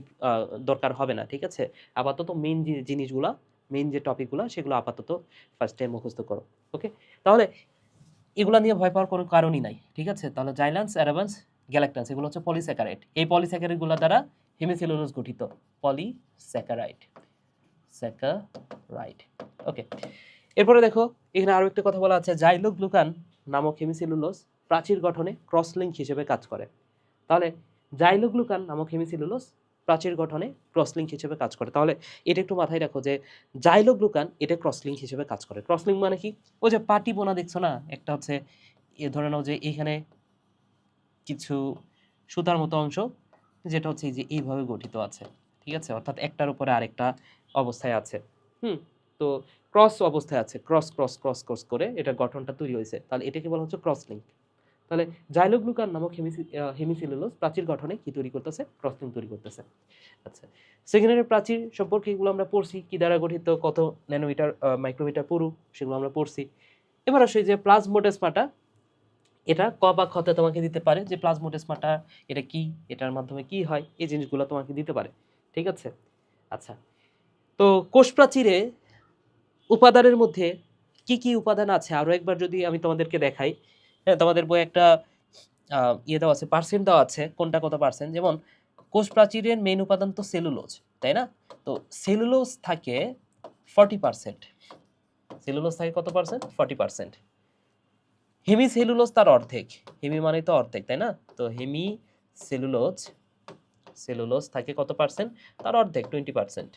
দরকার হবে না। ঠিক আছে, আপাতত মেইন যে জিনিসগুলো, মেইন যে টপিকগুলো, সেগুলো আপাতত ফার্স্টে মুখস্থ করো। ওকে, তাহলে এগুলো নিয়ে ভয় পাওয়ার কোনো কারণই নাই। ঠিক আছে, তাহলে জাইলান্স, অ্যারাবান্স, গ্যালাক্টান্স, এগুলো হচ্ছে পলিস্যাকারাইড। এই পলিস্যাকারাইডগুলো দ্বারা হেমিসেলুলোজ গঠিত, পলিস্যাকারাইড, স্যাকারাইড। ওকে, এরপরে দেখো এখানে আরো একটা কথা বলা আছে, জাইলোগ্লুকান নামক হেমিসেলুলোজ প্রাচীর গঠনে ক্রস লিঙ্ক হিসেবে কাজ করে। তাহলে জাইলোগ্লুকান নামক হেমিসেলুলোজ প্রাচীর গঠনে ক্রস লিঙ্ক হিসেবে কাজ করে। তাহলে এটা একটু মাথায় রাখো যে জাইলোগ্লুকান এটা ক্রস লিঙ্ক হিসেবে কাজ করে। ক্রস লিঙ্ক মানে কি? ওই যে পাটি বোনা দেখছো না, একটা হচ্ছে এ ধরে নাও যে এখানে কিছু সুতার মতো অংশ, যেটা হচ্ছে যে এইভাবে গঠিত আছে। ঠিক আছে, অর্থাৎ একটার উপরে আরেকটা অবস্থায় আছে। তো ক্রস অবস্থায় আছে, ক্রস ক্রস ক্রস ক্রস করে এটা গঠনটা তৈরি হয়েছে, তাহলে এটাকে বলা হচ্ছে ক্রস লিঙ্ক। তাহলে জাইলোগ্লুকান নামক হেমিসেলুলোজ প্রাচীর গঠনে কি তৈরি করতেছে? ক্রস লিঙ্ক তৈরি করতেছে। আচ্ছা, সেকেন্ডারি প্রাচীর সম্পর্কে এগুলো আমরা পড়ছি, কি দ্বারা গঠিত, কত ন্যানোমিটার মাইক্রোমিটার পুরু, সেগুলো আমরা পড়ছি। এবার আসে যে প্লাজমোডেসমাটা, এটা ক বা খতে তোমাকে দিতে পারে যে প্লাজমোডেসমাটা এটা কি, এটার মাধ্যমে কি হয়, এই জিনিসগুলো তোমাকে দিতে পারে। ঠিক আছে, আচ্ছা, তো কোষ প্রাচীরে উপাদানের মধ্যে কি কি উপাদান আছে আরো একবার যদি আমি তোমাদেরকে দেখাই। হ্যাঁ, তোমাদের বই একটা ইয়ে দেওয়া আছে, পার্সেন্ট দেওয়া আছে, কোনটা কত পার্সেন্ট। যেমন কোষ প্রাচীরের মেইন উপাদান তো সেলুলোজ, তাই না? তো সেলুলোজ থাকে 40%, সেলুলোজ থাকে কত পার্সেন্ট? 40%। হেমি সেলুলোজ তার অর্ধেক, হেমি মানে তো অর্ধেক, তাই না? তো হেমি সেলুলোজ, সেলুলোজ থাকে কত পার্সেন্ট? তার অর্ধেক, 20%,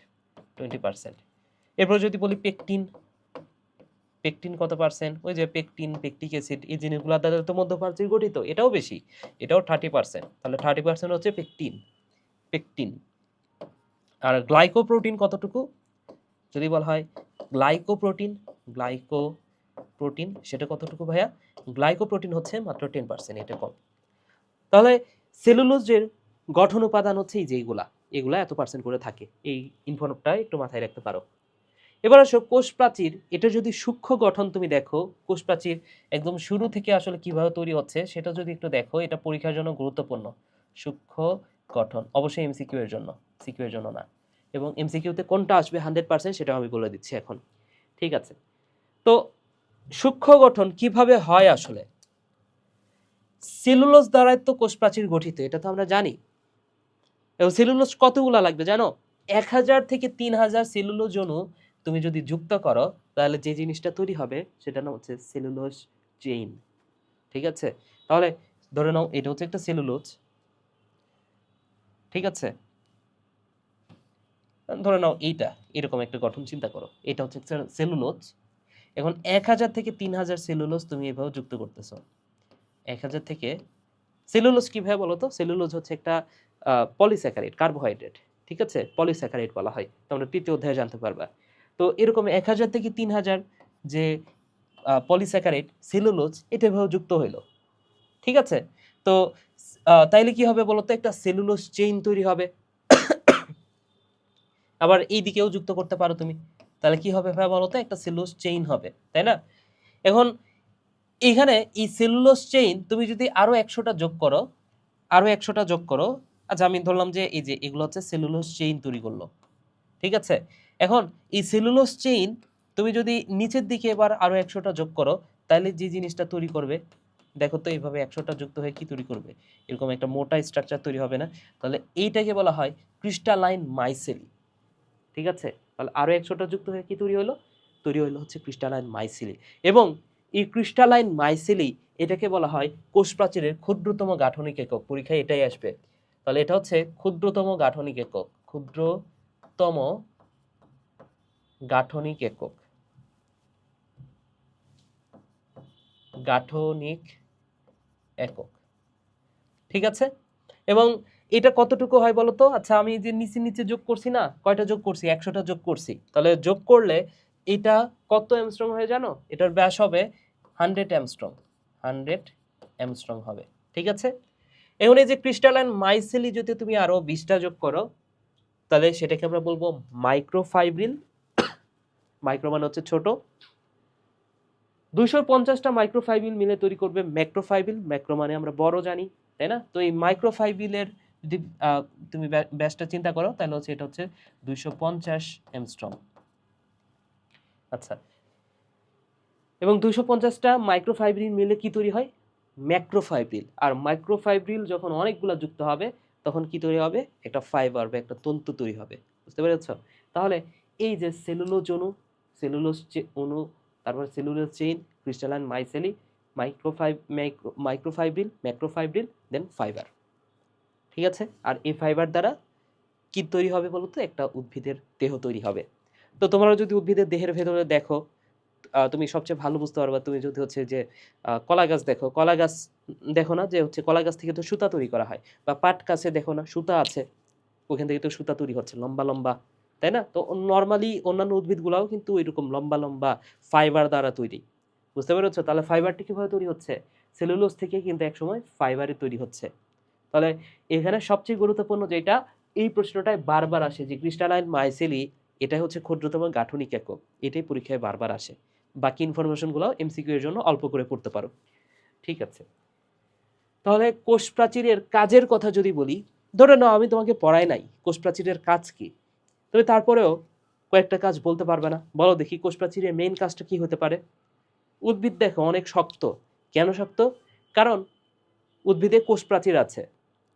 20%। এরপর যদি বলি পেকটিন, পেকটিন কত পার্সেন্ট? ওই যে পেকটিন, পেকটিক অ্যাসিড, এই জিনিসগুলো দ্বারা তো মধ্যপ্রাচীর গঠিত, এটাও বেশি, এটাও 30%। তাহলে 30% হচ্ছে পেকটিন, পেকটিন। আর গ্লাইকোপ্রোটিন কতটুকু? যদি বলা হয় গ্লাইকোপ্রোটিন, গ্লাইকোপ্রোটিন সেটা কতটুকু ভাইয়া? গ্লাইকোপ্রোটিন হচ্ছে মাত্র 10%, এটা কম। তাহলে সেলুলোজের গঠন উপাদান হচ্ছে এই যে এইগুলা, এগুলা এত পার্সেন্ট করে থাকে, এই ইনফোটা একটু মাথায় রাখতে পারো। এবার আসো কোষ প্রাচীর, এটা যদি সূক্ষ্ম গঠন তুমি দেখো, কোষ প্রাচীর একদম শুরু থেকে আসলে কিভাবে তৈরি হচ্ছে সেটা যদি একটু দেখো, এটা পরীক্ষার জন্য গুরুত্বপূর্ণ। সূক্ষ্ম গঠন অবশ্যই এমসিকিউ এর জন্য, সিকিউ এর জন্য না। এবং এমসিকিউতে কোনটা আসবে 100% সেটা আমি বলে দিচ্ছি এখন, ঠিক আছে? তো সূক্ষ্ম গঠন কিভাবে হয় আসলে? সেলুলোজ দ্বারাই তো কোষ প্রাচীর গঠিত, এটা তো আমরা জানি। এবং সেলুলোজ কতগুলা লাগবে জানো? 1000 থেকে 3000 সেলুলোজ অণু তুমি যদি যুক্ত করো, তাহলে যে জিনিসটা তৈরি হবে সেটা নাম হচ্ছে সেলুলোজ চেইন, ঠিক আছে? তাহলে ধরে নাও এটা হচ্ছে একটা সেলুলোজ, ঠিক আছে? ধরে নাও এইটা এরকম একটা গঠন চিন্তা করো, এটা হচ্ছে সেলুলোজ। এখন 1000 থেকে 3000 সেলুলোজ তুমি এভাবে যুক্ত করতেছো। 1000 থেকে সেলুলোজ কিভাবে বলো তো? সেলুলোজ হচ্ছে একটা পলিস্যাকারাইড, কার্বোহাইড্রেট, ঠিক আছে? পলিস্যাকারাইড বলা হয়, তোমরা তৃতীয় অধ্যায়ে জানতে পারবা। তো এরকম 1000 থেকে 3000 যে পলিস্যাকারাইড সেলুলোজ এটা এভাবে যুক্ত হইলো, ঠিক আছে? তো তাইলে কি হবে বলতো? একটা সেলুলোজ চেইন তৈরি হবে। আবার এই দিকেও যুক্ত করতে পারো তুমি, তাহলে কি হবে ভাই বলতো? একটা সেলুলোজ চেইন হবে, তাই না? এখন এখানে এই সেলুলোজ চেইন তুমি যদি আরো 100টা যোগ করো, আরো 100টা যোগ করো, আচ্ছা আমি ধরলাম যে এই যে এগুলো হচ্ছে সেলুলোজ চেইন তৈরি করলো, ঠিক আছে? এখন এই সেলুলোজ চেইন তুমি যদি নিচের দিকে এবার আরো 100টা যোগ করো, তাহলে যে জিনিসটা তৈরি করবে, দেখো তো এইভাবে 100টা যুক্ত হয়ে কি তৈরি করবে? এরকম একটা মোটা স্ট্রাকচার তৈরি হবে না? তাহলে এইটাকে বলা হয় ক্রিস্টালাইন মাইসেলি, ঠিক আছে? তাহলে আরো 100টা যুক্ত হয়ে কি তৈরি হলো? তৈরি হলো হচ্ছে ক্রিস্টালাইন মাইসেলি। এবং এই ক্রিস্টালাইন মাইসেলি এটাকে বলা হয় কোষ প্রাচীরের ক্ষুদ্রতম গাঠনিক একক, পরীক্ষায় এটাই আসবে। তাহলে এটা হচ্ছে ক্ষুদ্রতম গাঠনিক একক, ক্ষুদ্রতম গাঠনিক একক, গাঠনিক একক, ঠিক আছে? এবং এটা কতটুকু হয় বলো তো? আচ্ছা আমি যে নিচে নিচে যোগ করছি না, কয়টা যোগ করছি? 100টা যোগ করছি। তাহলে যোগ করলে এটা কত অ্যামস্ট্রং হয়ে জানো? এটার ব্যাস হবে 100 অ্যামস্ট্রং, 100 অ্যামস্ট্রং হবে, ঠিক আছে? এখন এই যে ক্রিস্টালাইন মাইসেলি যদি তুমি আরো 20টা যোগ করো, তাহলে সেটাকে আমরা বলবো মাইক্রোফাইব্রিল। মাইক্রো মানে হচ্ছে ছোট। 250টা মাইক্রোফাইবিল মিলে তৈরি করবে ম্যাক্রোফাইবিল, ম্যাক্রো মানে আমরা বড় জানি, তাই না? তো এই মাইক্রোফাইবিলের যদি তুমি ব্যাসটা চিন্তা করো, তাহলে হচ্ছে এটা হচ্ছে 250 অ্যামস্ট্রং। আচ্ছা, এবং 250টা মাইক্রোফাইব্রিল মিলে কি তৈরি হয়? ম্যাক্রোফাইব্রিল। আর মাইক্রোফাইব্রিল যখন অনেকগুলো যুক্ত হবে, তখন কি তৈরি হবে? একটা ফাইবার বা একটা তন্তু তৈরি হবে, বুঝতে পেরেছ? তাহলে এই যে সেলুলোজ অণু, সেলুলোজ অণু, তারপর সেলুলোজ চেইন, ক্রিস্টালাইন মাইসেলি, মাইক্রোফাইব্রিল, ম্যাক্রোফাইব্রিল, দেন ফাইবার, ঠিক আছে? আর এই ফাইবার দ্বারা কি তৈরি হবে বলতো? একটা উদ্ভিদের দেহ তৈরি হবে। তো তোমরা যদি উদ্ভিদের দেহের ভেতরে দেখো, তুমি সবচেয়ে ভালো বুঝতে পারবা তুমি যদি হচ্ছে যে কলা গাছ দেখো, কলা গাছ দেখো না যে হচ্ছে কলা গাছ থেকে তো সুতা তৈরি করা হয়, বা পাট গাছে দেখো না সুতা আছে, ওখান থেকে তো সুতা তৈরি হচ্ছে লম্বা লম্বা, তাই না? তো নর্মালি অন্যান্য উদ্ভিদগুলোও কিন্তু এরকম লম্বা লম্বা ফাইবার দ্বারা তৈরি, বুঝতে পেরেছো? তাহলে ফাইবারটি কিভাবে তৈরি হচ্ছে? সেলুলোজ থেকে কিন্তু একসময় ফাইবারে তৈরি হচ্ছে। তাহলে এখানে সবচেয়ে গুরুত্বপূর্ণ যেটা এই প্রশ্নটায় বারবার আসে যে ক্রিস্টালাইন মাইসেলি এটাই হচ্ছে ক্ষুদ্রতম গাঠনিক একক, এটাই পরীক্ষায় বারবার আসে। বাকি ইনফরমেশনগুলো এমসিকিউ এর জন্য অল্প করে পড়তে পারো, ঠিক আছে? তাহলে কোষ প্রাচীরের কাজের কথা যদি বলি, ধরে নাও আমি তোমাকে পড়াই নাই কোষ প্রাচীরের কাজ কি, তবে তারপরেও কয়েকটা কাজ বলতে পারবে না? বলো দেখি কোষ প্রাচীরের মেইন কাজটা কি হতে পারে? উদ্ভিদ দেখো অনেক শক্ত, কেন শক্ত? কারণ উদ্ভিদে কোষ প্রাচীর আছে,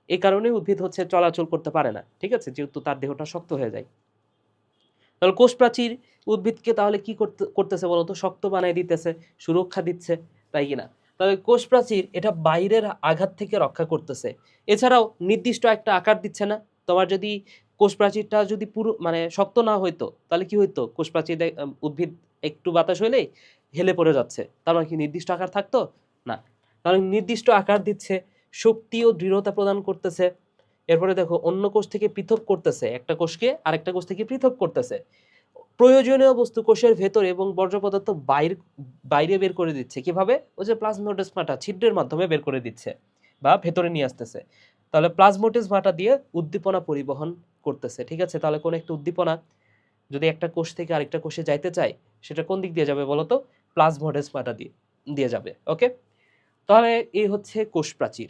এই কারণে উদ্ভিদ হচ্ছে চলাচল করতে পারে না, ঠিক আছে, যেহেতু তার দেহটা শক্ত হয়ে যায়। তাহলে কোষ প্রাচীর উদ্ভিদকে তাহলে কি করতেছে বলতো? শক্ত বানায় দিতেছে, সুরক্ষা দিচ্ছে, তাই কিনা? তাহলে কোষ প্রাচীর এটা বাইরের আঘাত থেকে রক্ষা করতেছে। এছাড়াও নির্দিষ্ট একটা আকার দিচ্ছে না? তোমার যদি কোষ প্রাচীরটা যদি পুরো মানে শক্ত না হইতো, তাহলে কি হইতো? কোষ প্রাচীর উদ্ভিদ একটু বাতাস হইলেই হেলে পড়ে যাচ্ছে। তার মানে কি নির্দিষ্ট আকার থাকতো? না। তাহলে নির্দিষ্ট আকার দিচ্ছে, শক্তি ও দৃঢ়তা প্রদান করতেছে। এরপরে দেখো অন্য কোষ থেকে পৃথক করতেছে, একটা কোষকে আরেকটা কোষ থেকে পৃথক করতেছে। প্রয়োজনীয় বস্তু কোষের ভেতরে এবং বর্জ্য পদার্থ বাইরে বের করে দিচ্ছে। কিভাবে? ওই যে প্লাজমোডেসমাটা ছিদ্রের মাধ্যমে বের করে দিচ্ছে বা ভেতরে নিয়ে আসতেছে। তাহলে প্লাজমোডেসমাটা দিয়ে উদ্দীপনা পরিবহন করতেছে, ঠিক আছে? তাহলে কোন একটা উদ্দীপনা যদি একটা কোষ থেকে আরেকটা কোষে যাইতে চায়, সেটা কোন দিক দিয়ে যাবে বলো তো? প্লাজমোডেসমাটা দিয়ে দিয়ে যাবে। ওকে, তাহলে এই হচ্ছে কোষ প্রাচীর।